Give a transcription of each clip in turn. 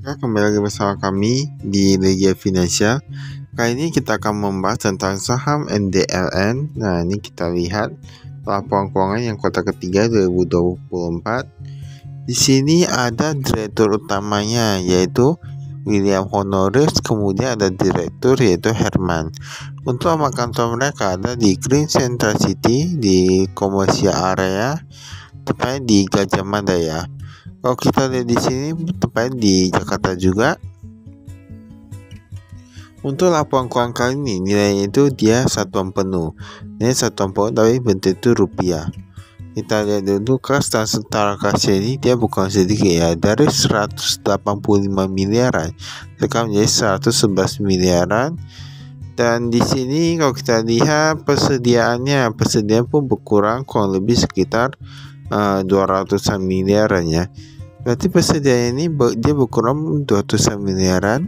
Ya, kembali lagi bersama kami di Legia Finansial. Kali ini kita akan membahas tentang saham NDLN. Nah, ini kita lihat laporan keuangan yang kuartal ketiga 2024. Di sini ada direktur utamanya yaitu William Honoris, kemudian ada direktur yaitu Herman. Untuk nama kantor mereka ada di Green Central City, di Commercial Area, tepatnya di Gajah Mada ya. Kalau kita lihat di sini tepatnya di Jakarta juga. Untuk laporan keuangan kali ini nilainya itu dia satuan penuh. Ini satuan penuh tapi bentuk itu rupiah. Kita lihat dulu kas dan setara kasnya ini dia bukan sedikit ya, dari 185 miliaran sekarang menjadi 111 miliaran. Dan di sini kalau kita lihat persediaan pun berkurang kurang lebih sekitar 200-an miliaran ya. Berarti persediaan ini dia berkurang 200 miliaran.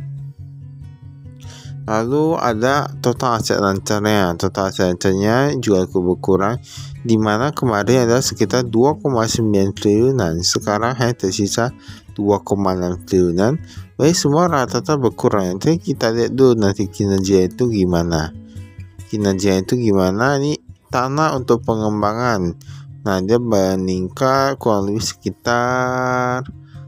Lalu ada total aset lancarnya. Total aset lancarnya juga berkurang, di mana kemarin ada sekitar 2,9 triliunan, sekarang hanya tersisa 2,6 triliunan. Baik, semua rata-rata berkurang. Nanti kita lihat dulu nanti kinerja itu gimana. Ini tanah untuk pengembangan. Nah, dia meningkat kurang lebih sekitar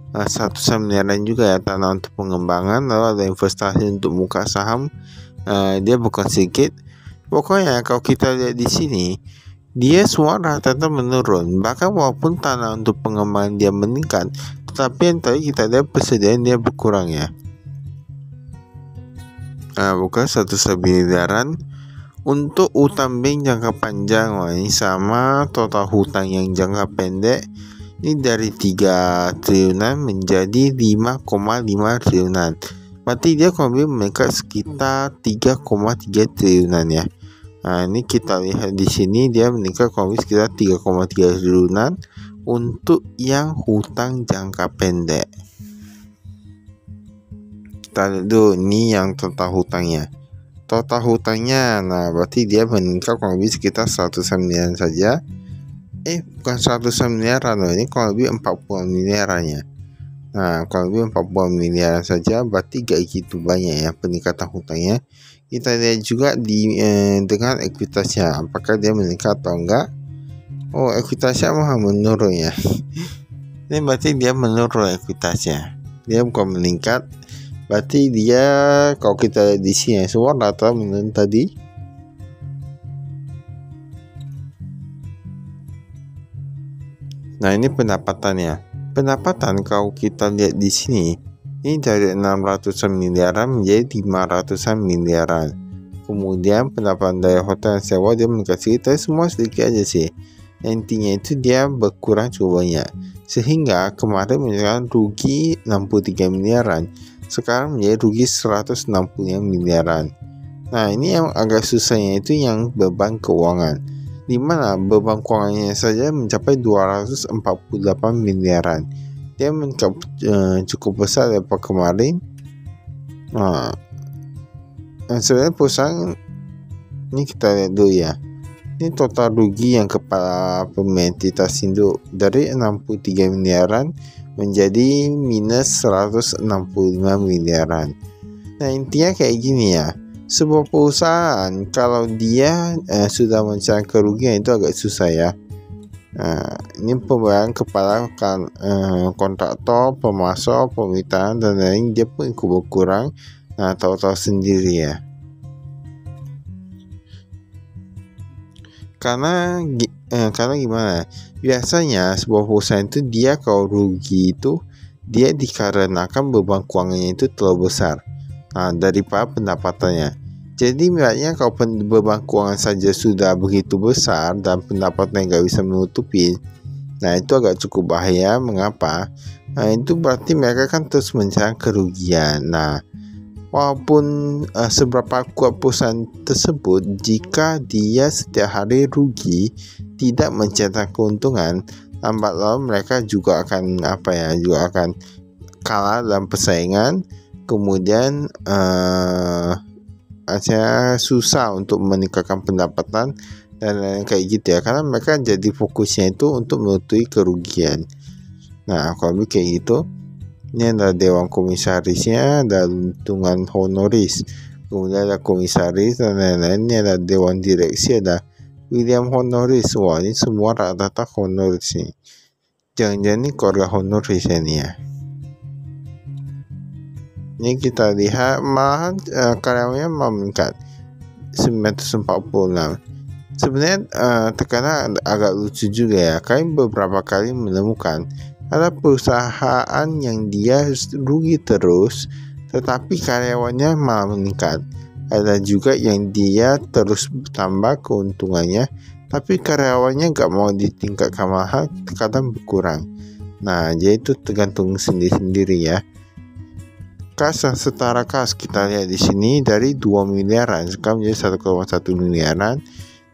100 miliaran juga ya, tanah untuk pengembangan. Lalu ada investasi untuk muka saham, dia bukan sedikit. Pokoknya kalau kita lihat di sini, dia semua rata-rata menurun. Bahkan walaupun tanah untuk pengembangan dia meningkat, tetapi yang tadi kita lihat persediaan dia berkurang ya. Bukan 100 miliaran. Untuk utang bank jangka panjang, ini sama total hutang yang jangka pendek ini dari 3 triliunan menjadi 5,5 triliunan. Berarti dia kurang lebih meningkat sekitar 3,3 triliunan ya. Nah, ini kita lihat di sini dia meningkat kurang lebih sekitar 3,3 triliunan untuk yang hutang jangka pendek. Kita lihat dulu ini yang total hutangnya. Nah berarti dia meningkat kurang lebih sekitar 100 miliaran saja. Bukan 100 miliaran loh, ini kurang lebih 40 miliaran ya. Nah, kurang lebih 40 miliaran saja, berarti gak gitu banyak ya peningkatan hutangnya. Kita lihat juga dengan ekuitasnya, apakah dia meningkat atau enggak. Ekuitasnya malah menurun ya. Ini berarti dia menurun ekuitasnya, dia bukan meningkat. Berarti dia kalau kita lihat di sini semua rata menurun tadi. Nah, ini pendapatannya. Pendapatan kalau kita lihat di sini, ini dari 600 miliaran menjadi 500 miliaran. Kemudian pendapatan dari hotel dan sewa dia meningkat sedikit, tapi semua sedikit aja sih. Intinya itu dia berkurang cukup banyak. Sehingga kemarin menunjukkan rugi 63 miliaran. Sekarang menjadi rugi 160 miliaran. Nah, ini yang agak susahnya itu yang beban keuangan, di mana beban keuangannya saja mencapai 248 miliaran. Dia cukup besar daripada kemarin. Sebenarnya perusahaan ini kita lihat dulu ya. Ini total rugi yang kepala entitas induk dari 63 miliaran menjadi minus 165 miliaran. Nah, intinya kayak gini ya. Sebuah perusahaan kalau dia sudah mencari kerugian itu agak susah ya. Ini pembayaran kepala kontraktor, pemasok, pemerintahan dan lain dia pun ikut berkurang. Nah, tahu-tahu sendiri ya. Karena gimana? Biasanya sebuah perusahaan itu dia kalau rugi itu dia dikarenakan beban keuangannya itu terlalu besar daripada pendapatannya. Jadi misalnya kalau beban keuangan saja sudah begitu besar dan pendapatannya nggak bisa menutupi, nah itu agak cukup bahaya. Mengapa? Nah, itu berarti mereka kan terus mencari kerugian. Nah, walaupun seberapa kuat perusahaan tersebut, jika dia setiap hari rugi tidak mencetak keuntungan, lambat laun mereka juga akan kalah dalam persaingan. Kemudian susah untuk meningkatkan pendapatan dan lain kayak gitu ya, karena mereka jadi fokusnya itu untuk menutupi kerugian. Nah, kalau kayak gitu. Ini adalah dewan komisarisnya, ada hitungan honoris, kemudian ada komisaris dan lain-lain. Ini ada dewan direksi, ada William Honoris. Wah, ini semua rata-rata honoris nih. Jangan-jangan ini keluarga honoris ini ya. Ini kita lihat malahan karyawannya meningkat 946. Sebenarnya terkadang agak lucu juga ya. Kami beberapa kali menemukan ada perusahaan yang dia rugi terus, tetapi karyawannya malah meningkat. Ada juga yang dia terus bertambah keuntungannya, tapi karyawannya nggak mau ditingkatkan, malah terkadang berkurang. Nah, jadi itu tergantung sendiri-sendiri ya. Kas yang setara kas kita lihat di sini dari 2 miliaran sekarang menjadi 1,1 miliaran.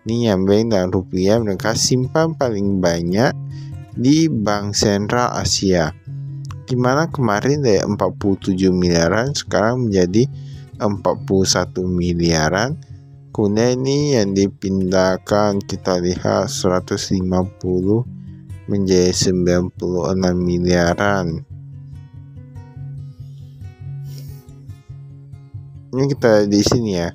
Ini yang bank dan rupiah mereka simpan paling banyak di Bank Sentral Asia, dimana kemarin dari 47 miliaran sekarang menjadi 41 miliaran. Kemudian ini yang dipindahkan kita lihat 150 menjadi 96 miliaran. Ini kita di sini ya,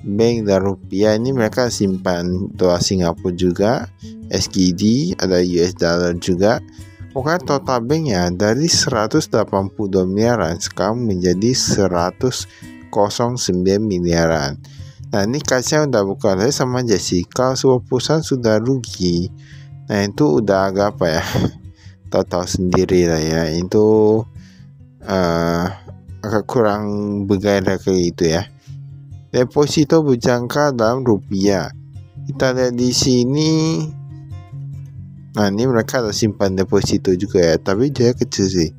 bank dan rupiah ini mereka simpan dolar Singapura juga, SGD, ada US dollar juga. Pokoknya total banknya dari 182 miliaran sekarang menjadi 109 miliaran. Nah, ini kasnya udah bukan lagi sama aja sih. Kalau sebuah perusahaan sudah rugi, nah itu udah agak apa ya, tahu sendiri lah ya, itu agak kurang bergairah kayak gitu ya. Deposito berjangka dalam rupiah. Kita lihat di sini. Nah, ini mereka ada simpan deposito juga ya, tapi dia kecil sih.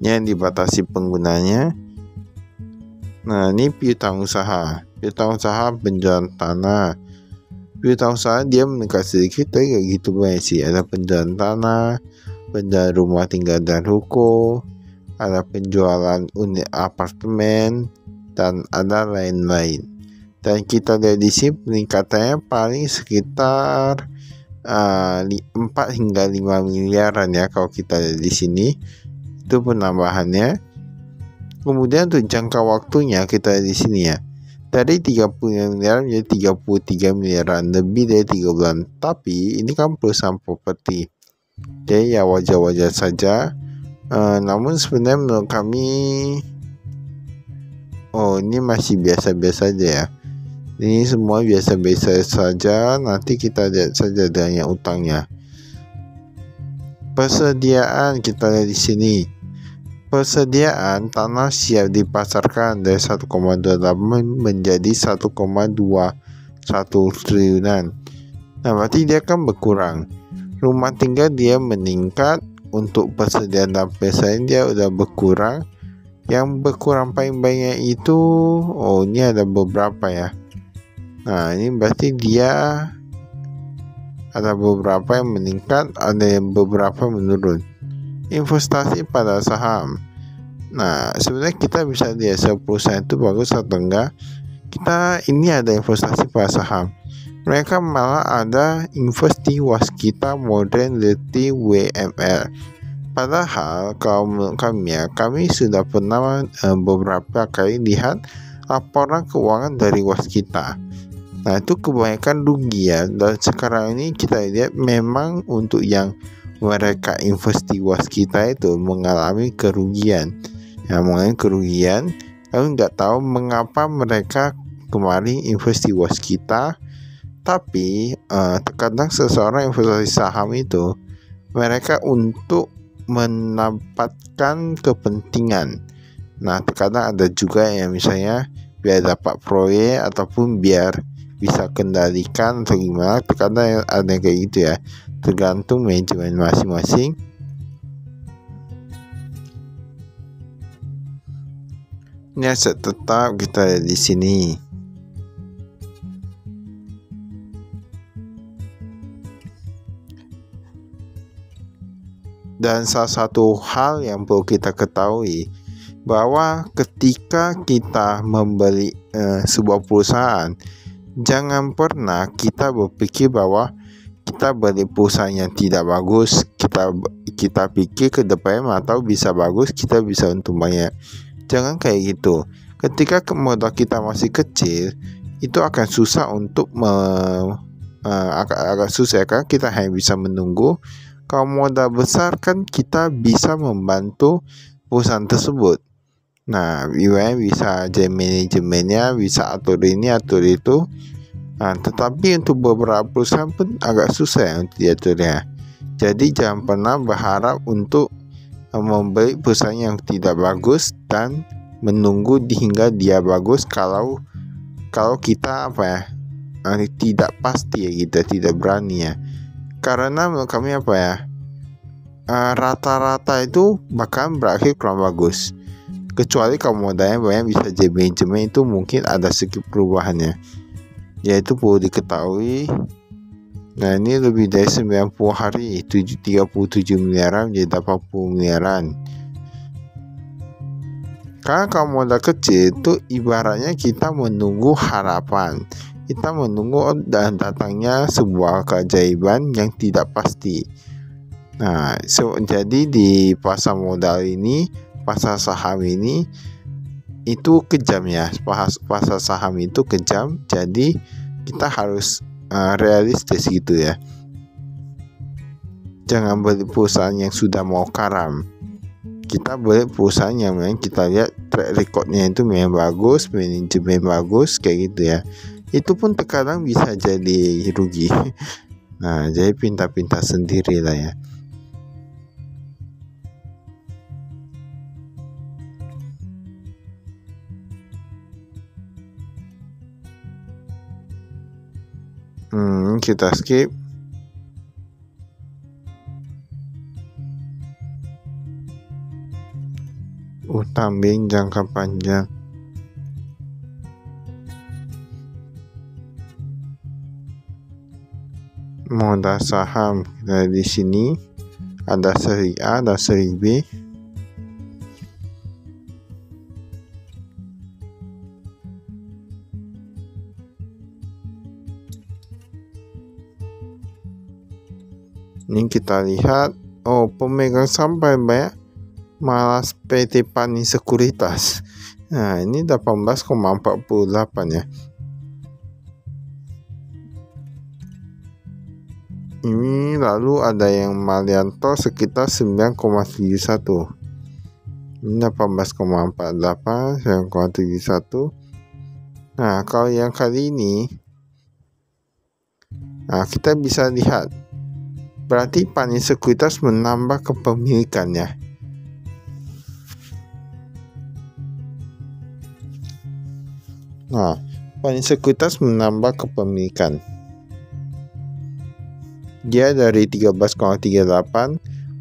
Yang dibatasi penggunanya. Nah, ini piutang usaha. Piutang usaha penjualan tanah. Piutang usaha dia meningkat sedikit, tapi gak gitu banyak sih. Ada penjualan tanah, penjualan rumah tinggal dan ruko, ada penjualan unit apartemen, dan ada lain-lain. Dan kita lihat di sini peningkatannya paling sekitar 4 hingga 5 miliaran ya kalau kita lihat di sini. Itu penambahannya. Kemudian untuk jangka waktunya kita lihat di sini ya. Dari 30 miliar menjadi 33 miliaran, lebih dari 3 bulan. Tapi ini kan perusahaan properti, jadi ya wajar-wajar saja. Namun sebenarnya menurut kami, ini masih biasa-biasa aja ya. Ini semua biasa-biasa saja. Nanti kita lihat saja dengan yang utangnya. Persediaan kita lihat di sini. Persediaan tanah siap dipasarkan dari 1,28 menjadi 1,21 triliunan. Nah, berarti dia kan berkurang. Rumah tinggal dia meningkat, untuk persediaan dan pesaing dia udah berkurang. Yang berkurang paling banyak itu, ini ada beberapa ya. Nah, ini berarti dia ada beberapa yang meningkat, ada yang beberapa menurun. Investasi pada saham. Nah, sebenarnya kita bisa lihat perusahaan itu bagus atau enggak. Kita ini ada investasi pada saham. Mereka malah ada invest di Waskita Modern Realty WMR. Padahal kalau menurut kami ya, kami sudah pernah beberapa kali lihat laporan keuangan dari Waskita. Nah, itu kebanyakan rugi ya. Dan sekarang ini kita lihat memang untuk yang mereka invest di Waskita itu mengalami kerugian. Mengalami kerugian, lalu nggak tahu mengapa mereka kemarin invest di Waskita. Tapi terkadang seseorang investasi saham itu mereka untuk mendapatkan kepentingan. Nah, terkadang ada juga yang misalnya biar dapat proyek ataupun biar bisa kendalikan atau gimana. Terkadang ada kayak gitu ya, tergantung manajemen masing-masing. Ini aset tetap kita lihat di sini. Dan salah satu hal yang perlu kita ketahui, bahwa ketika kita membeli sebuah perusahaan, Jangan pernah kita berpikir bahwa kita beli perusahaan yang tidak bagus, kita pikir ke depannya atau bisa bagus, kita bisa untung banyak. Jangan kayak gitu. Ketika modal kita masih kecil, itu akan susah untuk agak susah kan, kita hanya bisa menunggu. Kalau modal besar kan kita bisa membantu perusahaan tersebut. Nah, bisa jadi manajemennya, bisa atur ini atur itu. Nah, tetapi untuk beberapa perusahaan pun agak susah ya untuk diaturnya. Jadi jangan pernah berharap untuk membeli perusahaan yang tidak bagus dan menunggu hingga dia bagus kalau kita tidak pasti ya, kita tidak berani ya. Karena menurut kami rata-rata itu bahkan berakhir kurang bagus. Kecuali kalau modalnya banyak bisa jadi manajemen, itu mungkin ada sedikit perubahannya. Yaitu perlu diketahui. Nah, ini lebih dari 90 hari 37 miliaran menjadi 80 miliaran. Karena kalau modal kecil itu ibaratnya kita menunggu harapan. Kita menunggu dan datangnya sebuah keajaiban yang tidak pasti. Nah, jadi di pasar modal ini, pasar saham ini itu kejam ya. Pasar saham itu kejam, jadi kita harus realistis gitu ya. Jangan beli perusahaan yang sudah mau karam. Kita beli perusahaan yang memang kita lihat track recordnya itu memang bagus, manajemen bagus kayak gitu ya. Itu pun terkadang bisa jadi rugi. Nah, jadi pintar-pintar sendiri lah ya. Kita skip. Utang bank jangka panjang. Modal saham kita di sini ada seri A, ada seri B. Ini kita lihat, pemegang saham paling banyak malah PT Pani Sekuritas. Nah, ini 18,48 ya. Ini lalu ada yang Malianto sekitar 9,71. Ini 18,48, 9,71. Nah, kalau yang kali ini, kita bisa lihat. Berarti Pani Sekuritas menambah kepemilikannya. Nah, Pani Sekuritas menambah kepemilikan. Dia dari 13,38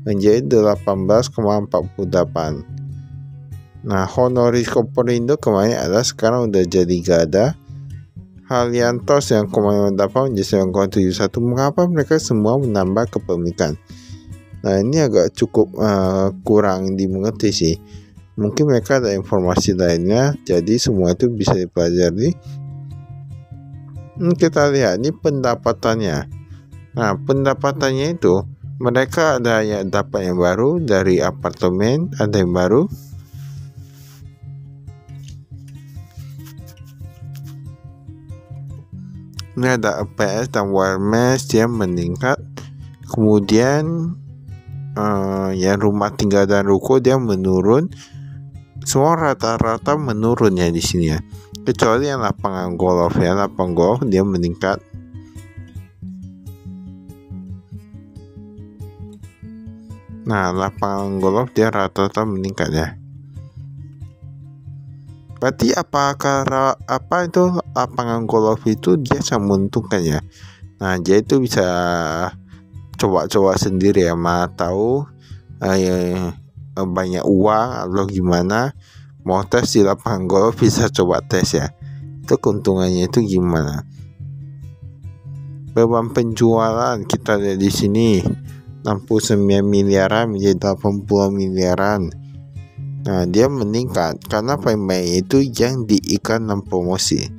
menjadi 18,48. Nah, Honoris Coperindo kemarin ada, sekarang udah jadi gak ada. Haliantos yang kemarin dapat menjadi 9,71. Mengapa mereka semua menambah kepemilikan? Nah, ini agak cukup kurang dimengerti sih. Mungkin mereka ada informasi lainnya, jadi semua itu bisa dipelajari. Kita lihat ini pendapatannya. Nah, pendapatannya itu mereka ada yang dapat yang baru dari apartemen, ada yang baru. Ini ada EPS dan Wiremess, dia meningkat. Kemudian yang rumah tinggal dan ruko dia menurun. Semua rata-rata menurun ya di sini ya. Kecuali yang lapangan golf ya, lapangan golf dia meningkat. Nah, lapangan golf dia rata-rata meningkat ya. Berarti apakah itu lapangan golf itu dia sangat menguntungkan ya. Nah, jadi itu bisa coba-coba sendiri ya, mana tahu banyak uang atau gimana, mau tes di lapangan golf bisa coba tes ya. Itu keuntungannya itu gimana. Beban penjualan kita lihat di sini 69 miliaran menjadi 80 miliaran. Nah, dia meningkat karena paling banyak itu yang di iklan dan promosi.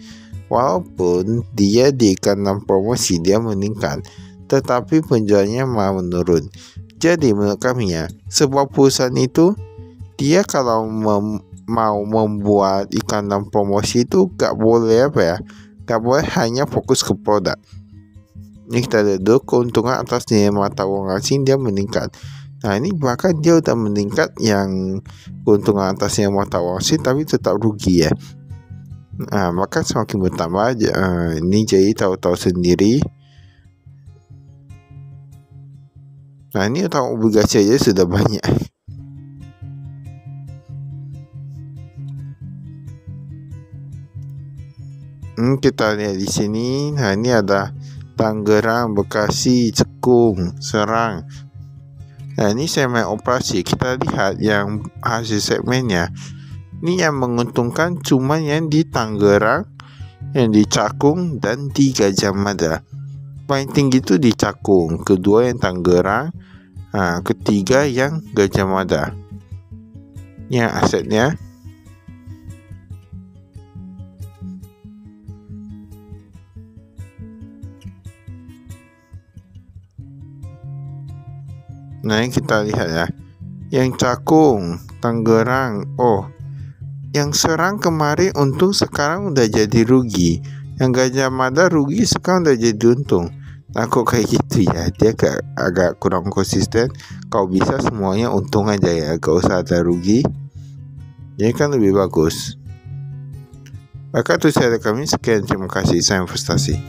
Walaupun dia di kandang promosi dia meningkat, tetapi penjualannya malah menurun. Jadi menurut kami ya, sebuah perusahaan itu dia kalau mau membuat kandang promosi itu gak boleh gak boleh hanya fokus ke produk. Ini kita lihat dulu keuntungan atas nilai mata uang asing dia meningkat. Nah ini bahkan dia udah meningkat yang keuntungan atas nilai mata uang asing tapi tetap rugi ya. Nah, maka semakin bertambah ini jadi tahu-tahu sendiri. Nah ini utang obligasi aja sudah banyak. Kita lihat di sini. Nah ini ada Tangerang, Bekasi, Cekung, Serang. Nah ini segmen operasi. Kita lihat yang hasil segmennya. Ini yang menguntungkan cuma yang di Tangerang, yang di Cakung, dan di Gajah Mada. Paling tinggi itu di Cakung, kedua yang Tangerang, ketiga yang Gajah Mada. Yang asetnya nah yang kita lihat ya, yang Cakung, Tangerang, yang Serang kemarin untung sekarang udah jadi rugi. Yang Gajah Mada rugi sekarang udah jadi untung. Nah kok kayak gitu ya, dia agak kurang konsisten. Kalau bisa semuanya untung aja ya, gak usah ada rugi. Jadi kan lebih bagus. Maka itu saya kami sekian, terima kasih, saya investasi.